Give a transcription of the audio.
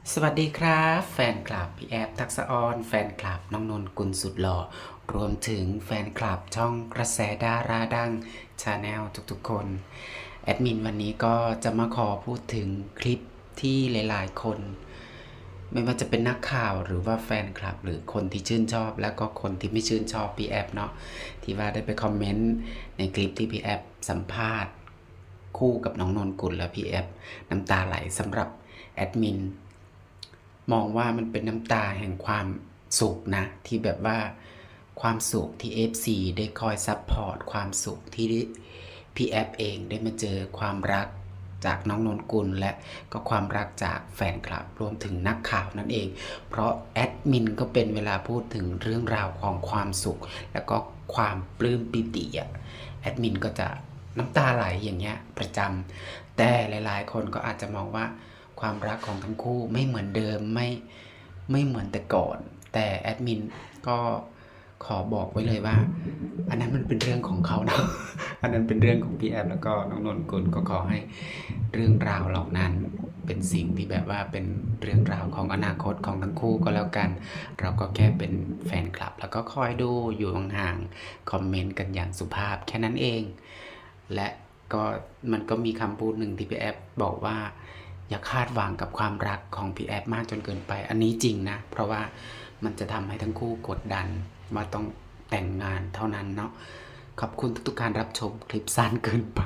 สวัสดีครับแฟนคลับพี่แอฟทักษะออนแฟนคลับน้องนนกุลสุดหล่อรวมถึงแฟนคลับช่องกระแสดาราดังชาแนลทุกๆคนแอดมินวันนี้ก็จะมาขอพูดถึงคลิปที่หลายๆคนไม่ว่าจะเป็นนักข่าวหรือว่าแฟนคลับหรือคนที่ชื่นชอบแล้วก็คนที่ไม่ชื่นชอบพี่แอฟเนาะที่ว่าได้ไปคอมเมนต์ในคลิปที่พี่แอฟสัมภาษณ์คู่กับน้องนนกุลและพี่แอฟน้ำตาไหลสำหรับแอดมินมองว่ามันเป็นน้ำตาแห่งความสุขนะที่แบบว่าความสุขที่ FC ได้คอยซัพพอร์ตความสุขที่พี่แอฟเองได้มาเจอความรักจากน้องนนกุลและก็ความรักจากแฟนคลับรวมถึงนักข่าวนั่นเองเพราะแอดมินก็เป็นเวลาพูดถึงเรื่องราวของความสุขแล้วก็ความปลื้มปิติแอดมินก็จะน้ำตาไหลอย่างเงี้ยประจำแต่หลายๆคนก็อาจจะมองว่าความรักของทั้งคู่ไม่เหมือนเดิมไม่เหมือนแต่ก่อนแต่แอดมินก็ขอบอกไว้เลยว่าอันนั้นมันเป็นเรื่องของเขาเนาะ อันนั้นเป็นเรื่องของพี่แอฟแล้วก็น้องนนกุลก็ขอให้เรื่องราวเหล่านั้นเป็นสิ่งที่แบบว่าเป็นเรื่องราวของอนาคตของทั้งคู่ก็แล้วกันเราก็แค่เป็นแฟนคลับแล้วก็คอยดูอยู่ห่างๆคอมเมนต์กันอย่างสุภาพแค่นั้นเองและก็มันก็มีคำพูดหนึ่งที่พี่แอฟบอกว่าอย่าคาดหวังกับความรักของพี่แอฟมากจนเกินไปอันนี้จริงนะเพราะว่ามันจะทำให้ทั้งคู่กดดันว่าต้องแต่งงานเท่านั้นเนาะขอบคุณทุกๆการรับชมคลิปสั้นเกินไป